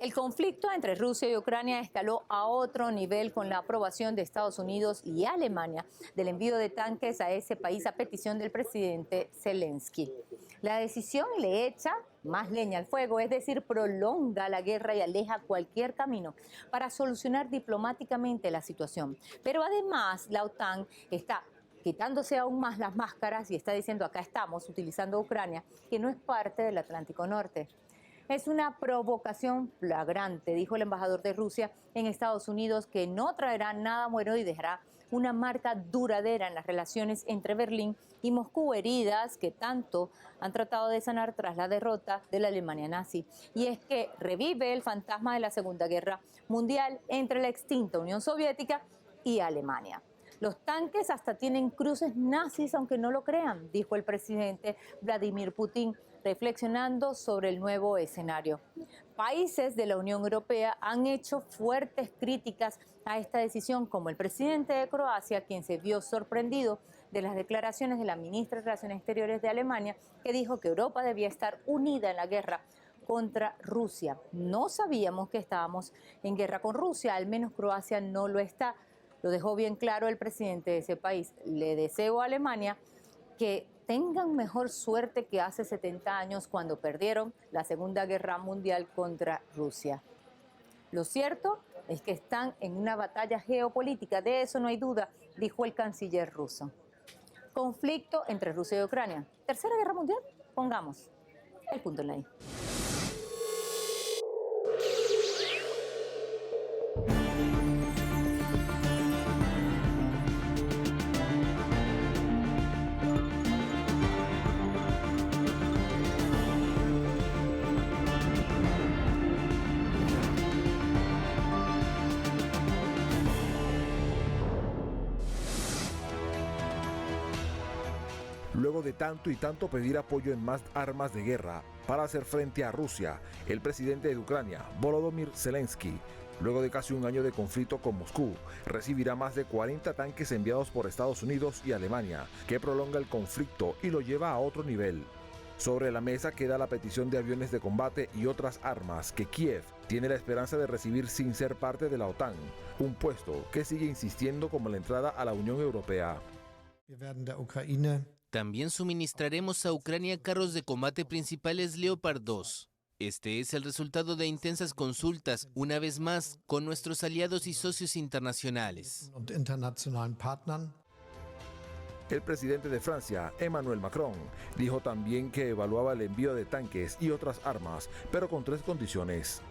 El conflicto entre Rusia y Ucrania escaló a otro nivel con la aprobación de Estados Unidos y Alemania del envío de tanques a ese país a petición del presidente Zelensky. La decisión le echa más leña al fuego, es decir, prolonga la guerra y aleja cualquier camino para solucionar diplomáticamente la situación. Pero además, la OTAN está quitándose aún más las máscaras y está diciendo acá estamos utilizando a Ucrania, que no es parte del Atlántico Norte. Es una provocación flagrante, dijo el embajador de Rusia en Estados Unidos, que no traerá nada bueno y dejará una marca duradera en las relaciones entre Berlín y Moscú, heridas que tanto han tratado de sanar tras la derrota de la Alemania nazi. Y es que revive el fantasma de la Segunda Guerra Mundial entre la extinta Unión Soviética y Alemania. Los tanques hasta tienen cruces nazis, aunque no lo crean, dijo el presidente Vladimir Putin, reflexionando sobre el nuevo escenario. Países de la Unión Europea han hecho fuertes críticas a esta decisión, como el presidente de Croacia, quien se vio sorprendido de las declaraciones de la ministra de Relaciones Exteriores de Alemania, que dijo que Europa debía estar unida en la guerra contra Rusia. No sabíamos que estábamos en guerra con Rusia, al menos Croacia no lo está. Lo dejó bien claro el presidente de ese país. Le deseo a Alemania que tengan mejor suerte que hace 70 años cuando perdieron la Segunda Guerra Mundial contra Rusia. Lo cierto es que están en una batalla geopolítica, de eso no hay duda, dijo el canciller ruso. Conflicto entre Rusia y Ucrania. ¿Tercera Guerra Mundial? Pongamos el punto en la I. Luego de tanto y tanto pedir apoyo en más armas de guerra para hacer frente a Rusia, el presidente de Ucrania, Volodymyr Zelensky, luego de casi un año de conflicto con Moscú, recibirá más de 40 tanques enviados por Estados Unidos y Alemania, que prolonga el conflicto y lo lleva a otro nivel. Sobre la mesa queda la petición de aviones de combate y otras armas que Kiev tiene la esperanza de recibir sin ser parte de la OTAN, un puesto que sigue insistiendo como la entrada a la Unión Europea. También suministraremos a Ucrania carros de combate principales Leopard 2. Este es el resultado de intensas consultas, una vez más, con nuestros aliados y socios internacionales. El presidente de Francia, Emmanuel Macron, dijo también que evaluaba el envío de tanques y otras armas, pero con 3 condiciones.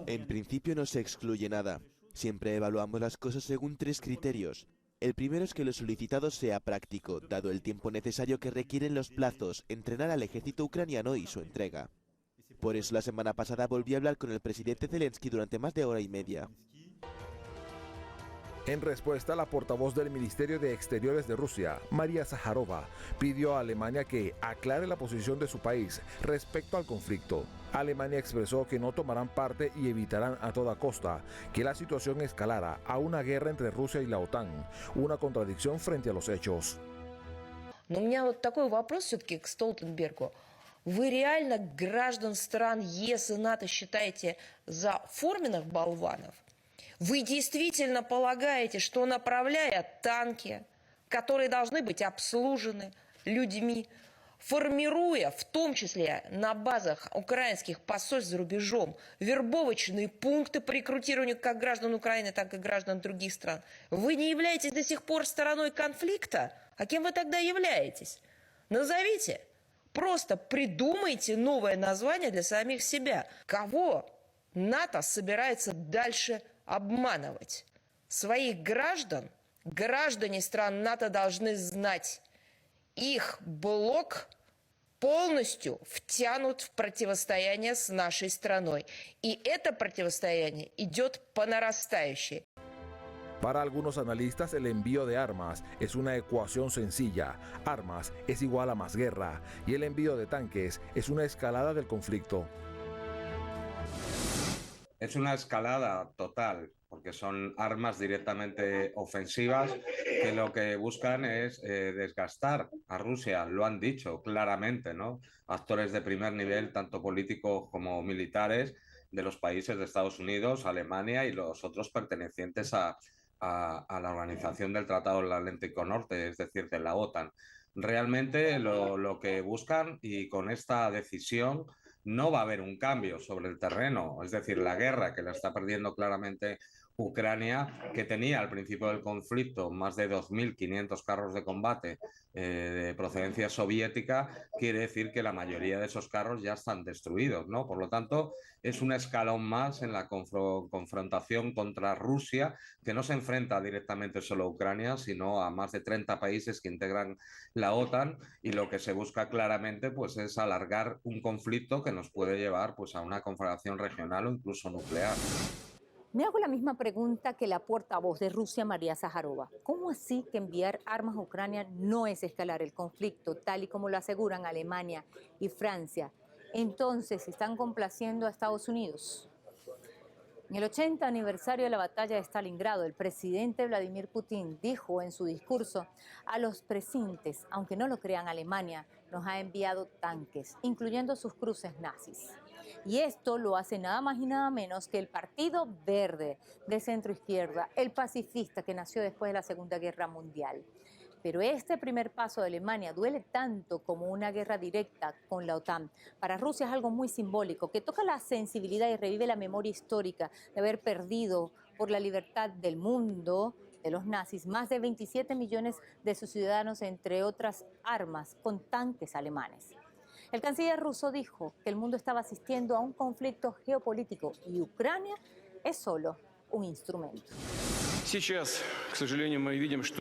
En principio no se excluye nada. Siempre evaluamos las cosas según 3 criterios. El primero es que lo solicitado sea práctico, dado el tiempo necesario que requieren los plazos, entrenar al ejército ucraniano y su entrega. Por eso la semana pasada volví a hablar con el presidente Zelensky durante más de hora y media. En respuesta, la portavoz del Ministerio de Exteriores de Rusia, María Zaharova, pidió a Alemania que aclare la posición de su país respecto al conflicto. Alemania expresó que no tomarán parte y evitarán a toda costa que la situación escalara a una guerra entre Rusia y la OTAN, una contradicción frente a los hechos. Но у меня вот такой вопрос все-таки к Столтенбергу. Вы реально граждан стран ЕС и НАТО считаете за форменных болванов? Вы действительно полагаете, что направляя танки, которые должны быть обслужены людьми, формируя в том числе на базах украинских посольств за рубежом вербовочные пункты по рекрутированию как граждан Украины, так и граждан других стран, вы не являетесь до сих пор стороной конфликта? А кем вы тогда являетесь? Назовите. Просто придумайте новое название для самих себя. Кого НАТО собирается дальше обманывать? Своих граждан? Граждане стран НАТО должны знать. Их блок полностью втянут в противостояние с нашей страной. И это противостояние идет по нарастающей. Para algunos analistas, el envío de armas es una ecuación sencilla. Armas es igual a más guerra y el envío de tanques es una escalada del conflicto. Es una escalada total, porque son armas directamente ofensivas que lo que buscan es desgastar a Rusia, lo han dicho claramente, ¿no? Actores de primer nivel, tanto políticos como militares, de los países de Estados Unidos, Alemania y los otros pertenecientes a la Organización del Tratado del Atlántico Norte, es decir, de la OTAN. Realmente lo que buscan, y con esta decisión no va a haber un cambio sobre el terreno, es decir, la guerra que la está perdiendo claramente Ucrania, que tenía al principio del conflicto más de 2.500 carros de combate de procedencia soviética, quiere decir que la mayoría de esos carros ya están destruidos, ¿no? Por lo tanto, es un escalón más en la confrontación contra Rusia, que no se enfrenta directamente solo a Ucrania, sino a más de 30 países que integran la OTAN, y lo que se busca claramente pues, es alargar un conflicto que nos puede llevar pues, a una conflagración regional o incluso nuclear. Me hago la misma pregunta que la portavoz de Rusia, María Zaharova. ¿Cómo así que enviar armas a Ucrania no es escalar el conflicto, tal y como lo aseguran Alemania y Francia? Entonces, ¿están complaciendo a Estados Unidos? En el 80 aniversario de la batalla de Stalingrado, el presidente Vladimir Putin dijo en su discurso: a los presentes, aunque no lo crean, Alemania nos ha enviado tanques, incluyendo sus cruces nazis. Y esto lo hace nada más y nada menos que el Partido Verde de centro-izquierda, el pacifista que nació después de la Segunda Guerra Mundial. Pero este primer paso de Alemania duele tanto como una guerra directa con la OTAN. Para Rusia es algo muy simbólico, que toca la sensibilidad y revive la memoria histórica de haber perdido por la libertad del mundo de los nazis más de 27 millones de sus ciudadanos, entre otras armas, con tanques alemanes. El canciller ruso dijo que el mundo estaba asistiendo a un conflicto geopolítico y Ucrania es solo un instrumento.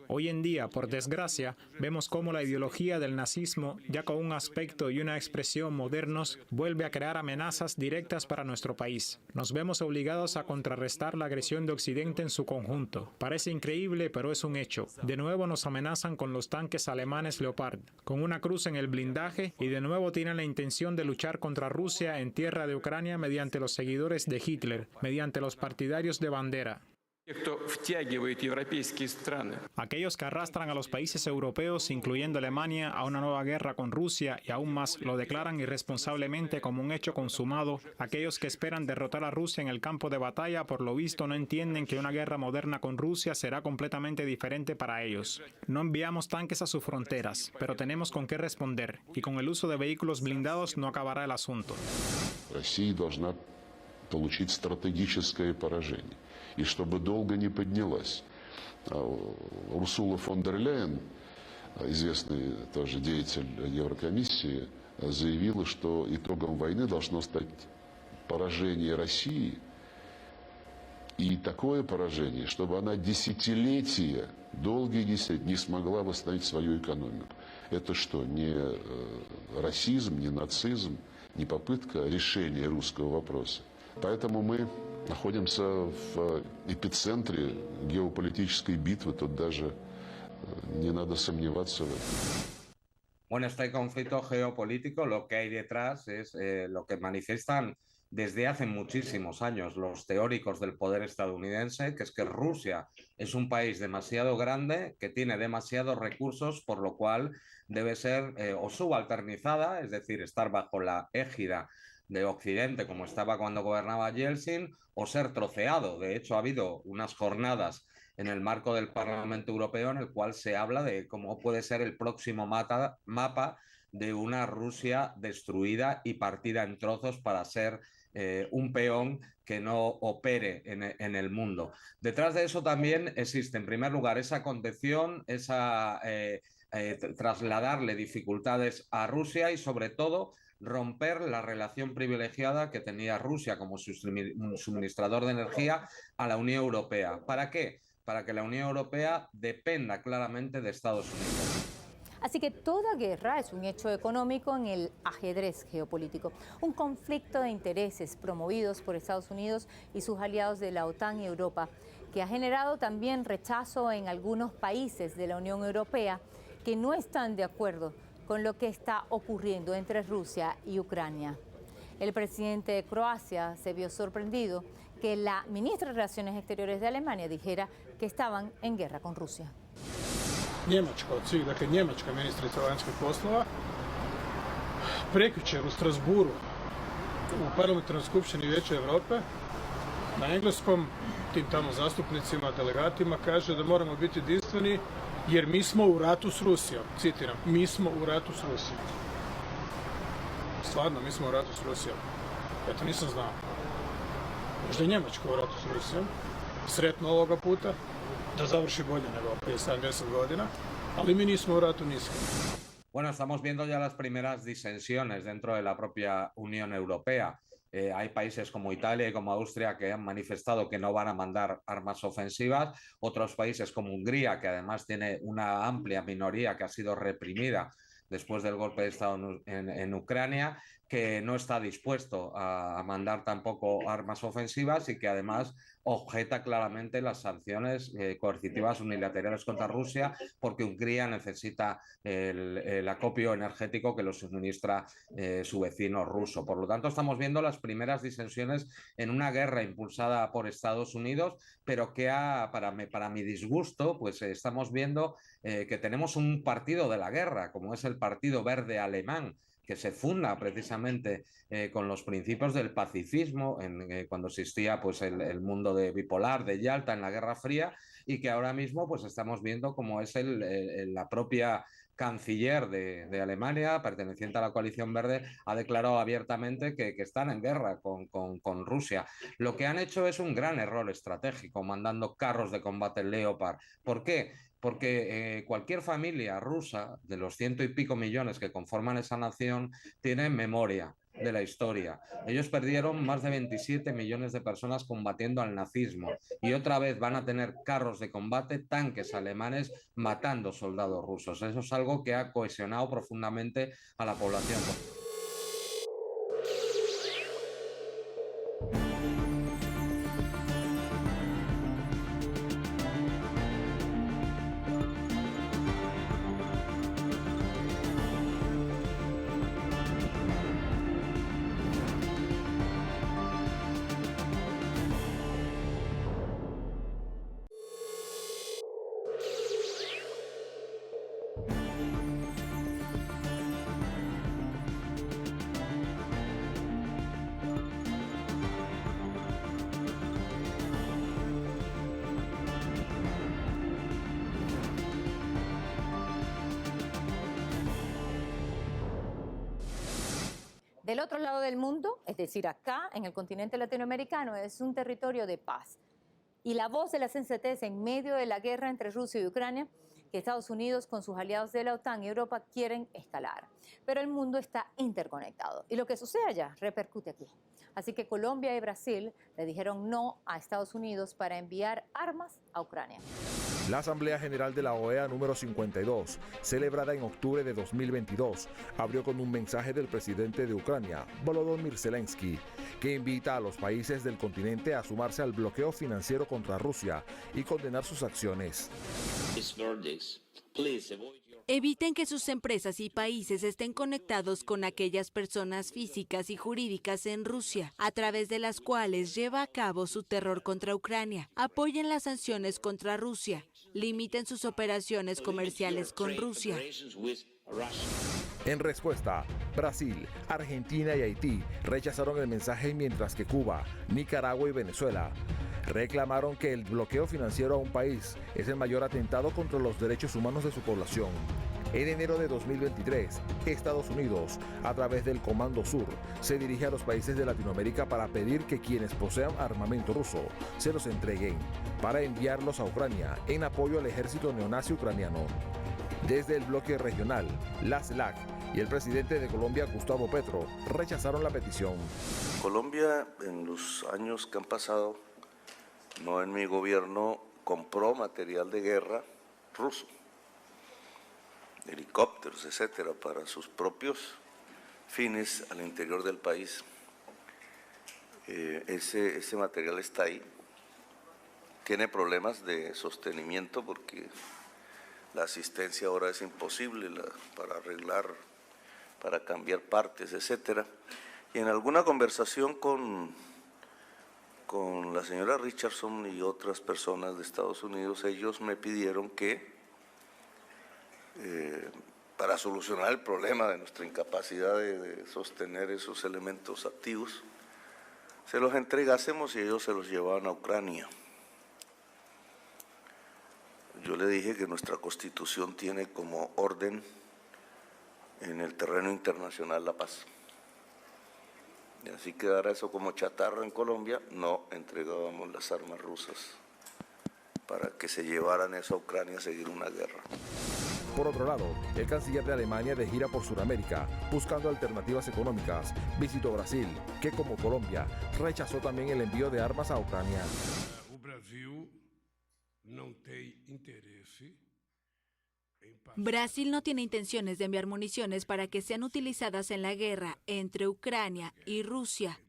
Hoy en día, por desgracia, vemos cómo la ideología del nazismo, ya con un aspecto y una expresión modernos, vuelve a crear amenazas directas para nuestro país. Nos vemos obligados a contrarrestar la agresión de Occidente en su conjunto. Parece increíble, pero es un hecho. De nuevo nos amenazan con los tanques alemanes Leopard, con una cruz en el blindaje, y de nuevo tienen la intención de luchar contra Rusia en tierra de Ucrania mediante los seguidores de Hitler, mediante los partidarios de Bandera. Aquellos que arrastran a los países europeos, incluyendo Alemania, a una nueva guerra con Rusia y aún más lo declaran irresponsablemente como un hecho consumado. Aquellos que esperan derrotar a Rusia en el campo de batalla, por lo visto no entienden que una guerra moderna con Rusia será completamente diferente para ellos. No enviamos tanques a sus fronteras, pero tenemos con qué responder, y con el uso de vehículos blindados no acabará el asunto. Россия должна получить стратегическое поражение. И чтобы долго не поднялась. Урсула фон дер Ляйен, известный тоже деятель Еврокомиссии, заявила, что итогом войны должно стать поражение России. И такое поражение, чтобы она десятилетия, долгие десятилетия, не смогла восстановить свою экономику. Это что, не расизм, не нацизм, не попытка решения русского вопроса? Поэтому мы находимся в эпицентре геополитической битвы, тут даже не надо сомневаться в этом. Bueno, este conflicto geopolítico, lo que hay detrás es lo que manifiestan desde hace muchísimos años los teóricos del poder estadounidense, que es que Rusia es un país demasiado grande, que tiene demasiados recursos, por lo cual debe ser o subalternizada, es decir, estar bajo la égida de Occidente, como estaba cuando gobernaba Yeltsin, o ser troceado. De hecho, ha habido unas jornadas en el marco del Parlamento Europeo en el cual se habla de cómo puede ser el próximo mapa de una Rusia destruida y partida en trozos para ser un peón que no opere en el mundo. Detrás de eso también existe, en primer lugar, esa contención, esa trasladarle dificultades a Rusia y, sobre todo, romper la relación privilegiada que tenía Rusia como suministrador de energía a la Unión Europea. ¿Para qué? Para que la Unión Europea dependa claramente de Estados Unidos. Así que toda guerra es un hecho económico en el ajedrez geopolítico, un conflicto de intereses promovidos por Estados Unidos y sus aliados de la OTAN y Europa, que ha generado también rechazo en algunos países de la Unión Europea que no están de acuerdo con lo que está ocurriendo entre Rusia y Ucrania. El presidente de Croacia se vio sorprendido que la ministra de Relaciones Exteriores de Alemania dijera que estaban en guerra con Rusia. Njemačka ministrica vanjskih poslova prekjučer u Strasburu u Parlamentarnoj skupštini Vijeća Europe na engleskom tim tamo zastupnicima, delegatima kaže da moramo biti jedinstveni jer mi smo u ratu s Rusijom. Citiram, mi smo u ratu s Rusijom. Stvarno, mi smo u ratu s Rusijom. Ja to nisam znao. Možda je Njemačka u ratu s Rusijom. Sretno ovoga puta, da završi bolje nego prije 70 godina, ali mi nismo u ratu nismo. Bueno, estamos viendo ya las primeras disensiones dentro de la propia Unión Europea. Hay países como Italia y como Austria que han manifestado que no van a mandar armas ofensivas. Otros países como Hungría, que además tiene una amplia minoría que ha sido reprimida después del golpe de Estado en Ucrania, que no está dispuesto a mandar tampoco armas ofensivas y que además objeta claramente las sanciones coercitivas unilaterales contra Rusia porque Hungría necesita el acopio energético que lo suministra su vecino ruso. Por lo tanto, estamos viendo las primeras disensiones en una guerra impulsada por Estados Unidos, pero que para mi disgusto, pues estamos viendo que tenemos un partido de la guerra, como es el Partido Verde Alemán, que se funda precisamente con los principios del pacifismo cuando existía pues el mundo de bipolar de Yalta en la Guerra Fría, y que ahora mismo pues estamos viendo como es la propia canciller de Alemania, perteneciente a la coalición verde, ha declarado abiertamente que están en guerra con Rusia. Lo que han hecho es un gran error estratégico, mandando carros de combate Leopard. ¿Por qué? Porque cualquier familia rusa, de los 100 y pico millones que conforman esa nación, tiene memoria de la historia. Ellos perdieron más de 27 millones de personas combatiendo al nazismo y otra vez van a tener carros de combate, tanques alemanes matando soldados rusos. Eso es algo que ha cohesionado profundamente a la población. Del otro lado del mundo, es decir, acá en el continente latinoamericano, es un territorio de paz. Y la voz de la sensatez en medio de la guerra entre Rusia y Ucrania, que Estados Unidos con sus aliados de la OTAN y Europa quieren escalar. Pero el mundo está interconectado y lo que sucede allá repercute aquí. Así que Colombia y Brasil le dijeron no a Estados Unidos para enviar armas a Ucrania. La Asamblea General de la OEA número 52, celebrada en octubre de 2022, abrió con un mensaje del presidente de Ucrania, Volodymyr Zelensky, que invita a los países del continente a sumarse al bloqueo financiero contra Rusia y condenar sus acciones. Eviten que sus empresas y países estén conectados con aquellas personas físicas y jurídicas en Rusia, a través de las cuales lleva a cabo su terror contra Ucrania. Apoyen las sanciones contra Rusia. Limiten sus operaciones comerciales con Rusia. En respuesta, Brasil, Argentina y Haití rechazaron el mensaje, mientras que Cuba, Nicaragua y Venezuela reclamaron que el bloqueo financiero a un país es el mayor atentado contra los derechos humanos de su población. En enero de 2023, Estados Unidos, a través del Comando Sur, se dirige a los países de Latinoamérica para pedir que quienes posean armamento ruso se los entreguen para enviarlos a Ucrania en apoyo al ejército neonazi ucraniano. Desde el bloque regional, la CELAC y el presidente de Colombia, Gustavo Petro, rechazaron la petición. Colombia, en los años que han pasado, no en mi gobierno, compró material de guerra ruso, helicópteros, etcétera, para sus propios fines al interior del país. Ese material está ahí. Tiene problemas de sostenimiento porque la asistencia ahora es imposible para arreglar, para cambiar partes, etcétera. Y en alguna conversación con la señora Richardson y otras personas de Estados Unidos, ellos me pidieron que para solucionar el problema de nuestra incapacidad de sostener esos elementos activos, se los entregásemos y ellos se los llevaban a Ucrania. Yo le dije que nuestra Constitución tiene como orden en el terreno internacional la paz. Y así quedara eso como chatarra en Colombia, no entregábamos las armas rusas para que se llevaran eso a Ucrania a seguir una guerra. Por otro lado, el canciller de Alemania de gira por Sudamérica, buscando alternativas económicas, visitó Brasil, que como Colombia, rechazó también el envío de armas a Ucrania. Brasil no tiene intenciones de enviar municiones para que sean utilizadas en la guerra entre Ucrania y Rusia.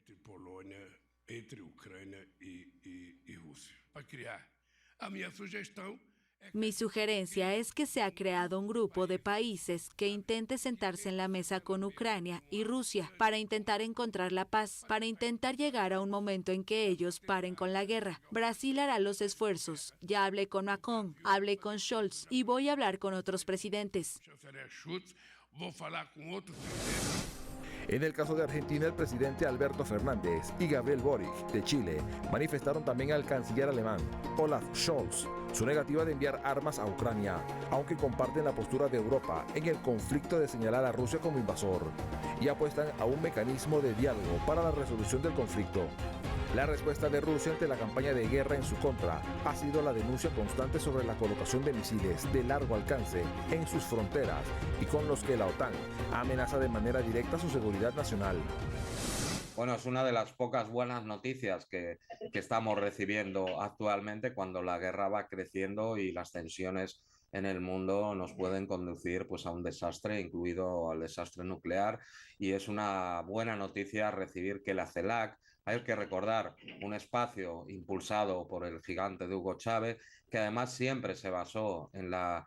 Mi sugerencia es que se ha creado un grupo de países que intente sentarse en la mesa con Ucrania y Rusia para intentar encontrar la paz, para intentar llegar a un momento en que ellos paren con la guerra. Brasil hará los esfuerzos. Ya hablé con Macron, hablé con Scholz y voy a hablar con otros presidentes. En el caso de Argentina, el presidente Alberto Fernández y Gabriel Boric, de Chile, manifestaron también al canciller alemán, Olaf Scholz, su negativa de enviar armas a Ucrania, aunque comparten la postura de Europa en el conflicto de señalar a Rusia como invasor, y apuestan a un mecanismo de diálogo para la resolución del conflicto. La respuesta de Rusia ante la campaña de guerra en su contra ha sido la denuncia constante sobre la colocación de misiles de largo alcance en sus fronteras y con los que la OTAN amenaza de manera directa su seguridad nacional. Bueno, es una de las pocas buenas noticias que estamos recibiendo actualmente cuando la guerra va creciendo y las tensiones en el mundo nos pueden conducir pues, a un desastre, incluido al desastre nuclear. Y es una buena noticia recibir que la CELAC, hay que recordar, un espacio impulsado por el gigante de Hugo Chávez, que además siempre se basó en la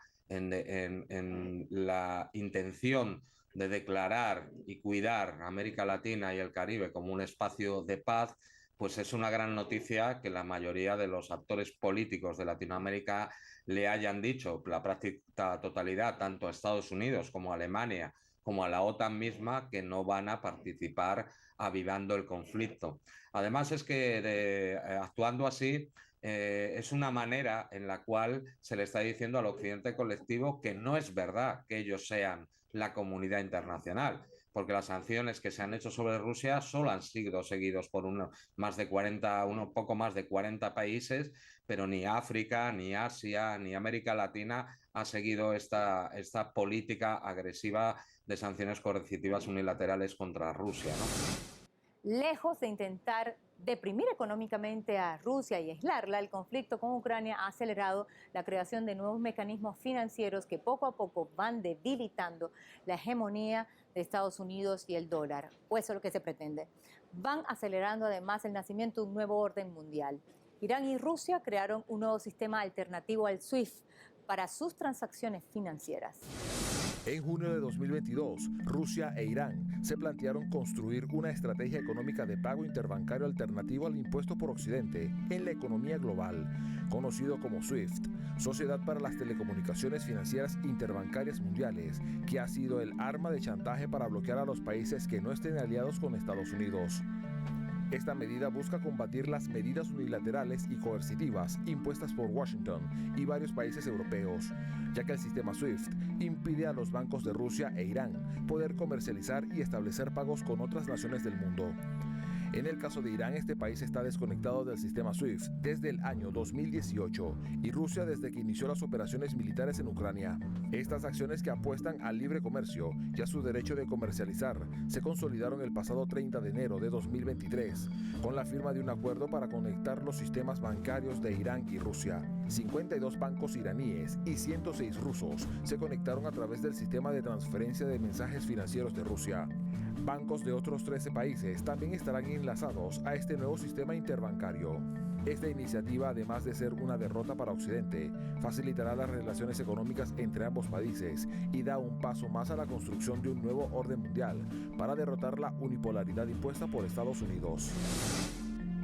intención de declarar y cuidar América Latina y el Caribe como un espacio de paz, pues es una gran noticia que la mayoría de los actores políticos de Latinoamérica le hayan dicho, la práctica totalidad, tanto a Estados Unidos como a Alemania, como a la OTAN misma, que no van a participar avivando el conflicto. Además es que actuando así es una manera en la cual se le está diciendo al occidente colectivo que no es verdad que ellos sean la comunidad internacional, porque las sanciones que se han hecho sobre Rusia solo han sido seguidos por un poco más de 40 países, pero ni África, ni Asia, ni América Latina ha seguido esta política agresiva de sanciones coercitivas unilaterales contra Rusia, ¿no? Lejos de intentar deprimir económicamente a Rusia y aislarla, el conflicto con Ucrania ha acelerado la creación de nuevos mecanismos financieros que poco a poco van debilitando la hegemonía de Estados Unidos y el dólar. Pues eso es lo que se pretende. Van acelerando además el nacimiento de un nuevo orden mundial. Irán y Rusia crearon un nuevo sistema alternativo al SWIFT para sus transacciones financieras. En junio de 2022, Rusia e Irán se plantearon construir una estrategia económica de pago interbancario alternativo al impuesto por Occidente en la economía global, conocido como SWIFT, Sociedad para las Telecomunicaciones Financieras Interbancarias Mundiales, que ha sido el arma de chantaje para bloquear a los países que no estén aliados con Estados Unidos. Esta medida busca combatir las medidas unilaterales y coercitivas impuestas por Washington y varios países europeos, ya que el sistema SWIFT impide a los bancos de Rusia e Irán poder comercializar y establecer pagos con otras naciones del mundo. En el caso de Irán, este país está desconectado del sistema SWIFT desde el año 2018 y Rusia desde que inició las operaciones militares en Ucrania. Estas acciones, que apuestan al libre comercio y a su derecho de comercializar, se consolidaron el pasado 30 de enero de 2023 con la firma de un acuerdo para conectar los sistemas bancarios de Irán y Rusia. 52 bancos iraníes y 106 rusos se conectaron a través del sistema de transferencia de mensajes financieros de Rusia. Bancos de otros 13 países también estarán enlazados a este nuevo sistema interbancario. Esta iniciativa, además de ser una derrota para Occidente, facilitará las relaciones económicas entre ambos países y da un paso más a la construcción de un nuevo orden mundial para derrotar la unipolaridad impuesta por Estados Unidos.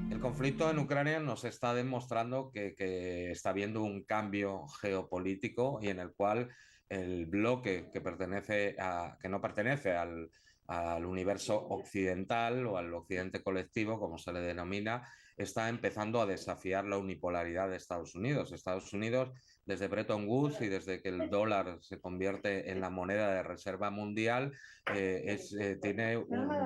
El conflicto en Ucrania nos está demostrando que está habiendo un cambio geopolítico y en el cual el bloque que no pertenece al universo occidental o al occidente colectivo, como se le denomina, está empezando a desafiar la unipolaridad de Estados Unidos. Estados Unidos, desde Bretton Woods y desde que el dólar se convierte en la moneda de reserva mundial, tiene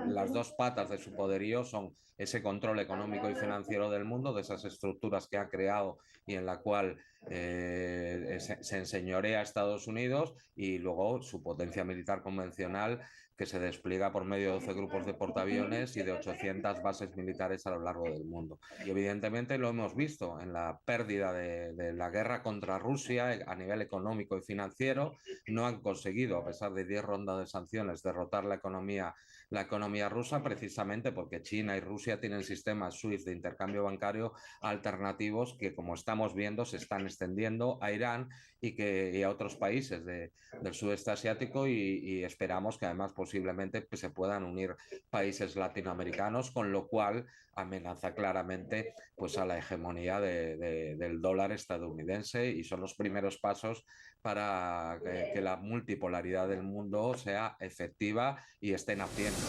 las dos patas de su poderío son ese control económico y financiero del mundo, de esas estructuras que ha creado y en la cual se enseñorea a Estados Unidos, y luego su potencia militar convencional, que se despliega por medio de 12 grupos de portaaviones y de 800 bases militares a lo largo del mundo. Y evidentemente lo hemos visto en la pérdida de la guerra contra Rusia a nivel económico y financiero. No han conseguido, a pesar de 10 rondas de sanciones, derrotar la economía rusa, precisamente porque China y Rusia tienen sistemas SWIFT de intercambio bancario alternativos que, como estamos viendo, se están extendiendo a Irán y a otros países del sudeste asiático, y esperamos que además posiblemente pues, se puedan unir países latinoamericanos, con lo cual amenaza claramente pues, a la hegemonía del dólar estadounidense, y son los primeros pasos para que la multipolaridad del mundo sea efectiva y esté naciendo.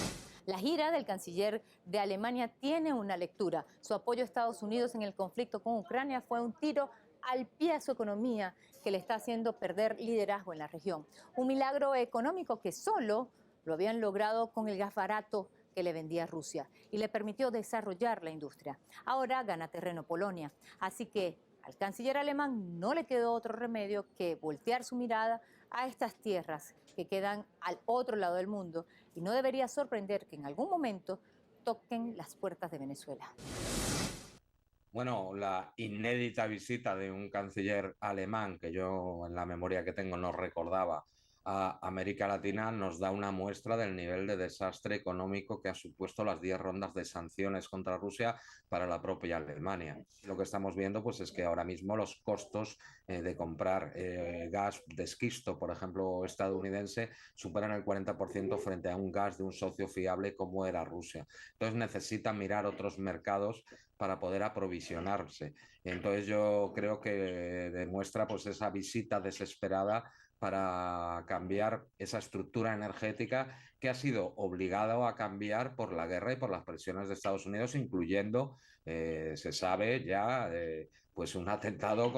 La gira del canciller de Alemania tiene una lectura. Su apoyo a Estados Unidos en el conflicto con Ucrania fue un tiro al pie a su economía que le está haciendo perder liderazgo en la región. Un milagro económico que solo lo habían logrado con el gas barato que le vendía Rusia y le permitió desarrollar la industria. Ahora gana terreno Polonia. Así que al canciller alemán no le quedó otro remedio que voltear su mirada a estas tierras que quedan al otro lado del mundo, y no debería sorprender que en algún momento toquen las puertas de Venezuela. Bueno, la inédita visita de un canciller alemán, que yo en la memoria que tengo no recordaba, a América Latina, nos da una muestra del nivel de desastre económico que ha supuesto las 10 rondas de sanciones contra Rusia para la propia Alemania. Lo que estamos viendo pues, es que ahora mismo los costos de comprar gas de esquisto, por ejemplo, estadounidense, superan el 40% frente a un gas de un socio fiable como era Rusia. Entonces necesitan mirar otros mercados para poder aprovisionarse. Entonces yo creo que demuestra pues, esa visita desesperada para cambiar esa estructura energética que ha sido obligado a cambiar por la guerra y por las presiones de Estados Unidos, incluyendo, se sabe ya, pues un atentado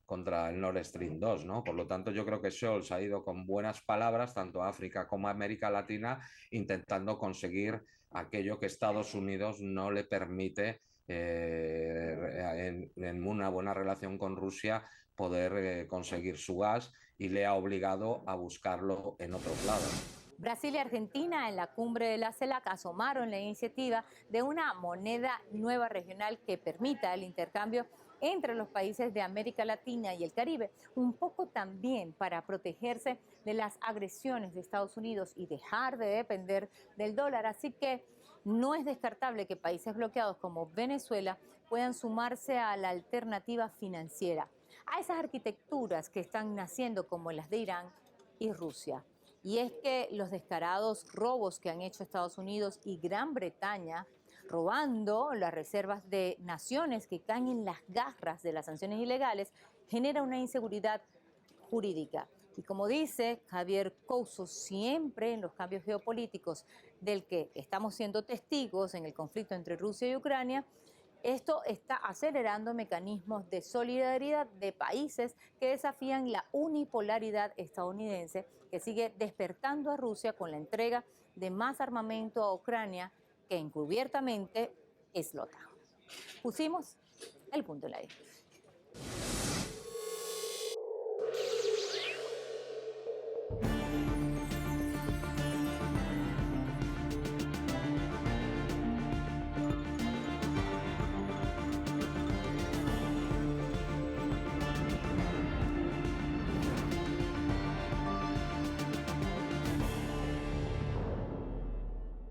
contra el Nord Stream 2, ¿no? Por lo tanto, yo creo que Scholz ha ido con buenas palabras tanto a África como a América Latina, intentando conseguir aquello que Estados Unidos no le permite en una buena relación con Rusia poder conseguir su gas, y le ha obligado a buscarlo en otros lados. Brasil y Argentina en la cumbre de la CELAC asomaron la iniciativa de una moneda nueva regional que permita el intercambio entre los países de América Latina y el Caribe, un poco también para protegerse de las agresiones de Estados Unidos y dejar de depender del dólar. Así que no es descartable que países bloqueados como Venezuela puedan sumarse a la alternativa financiera, a esas arquitecturas que están naciendo como las de Irán y Rusia. Y es que los descarados robos que han hecho Estados Unidos y Gran Bretaña, robando las reservas de naciones que caen en las garras de las sanciones ilegales, genera una inseguridad jurídica. Y como dice Javier Couso, siempre en los cambios geopolíticos del que estamos siendo testigos en el conflicto entre Rusia y Ucrania, esto está acelerando mecanismos de solidaridad de países que desafían la unipolaridad estadounidense, que sigue despertando a Rusia con la entrega de más armamento a Ucrania, que encubiertamente es la OTAN. Pusimos el punto en la I.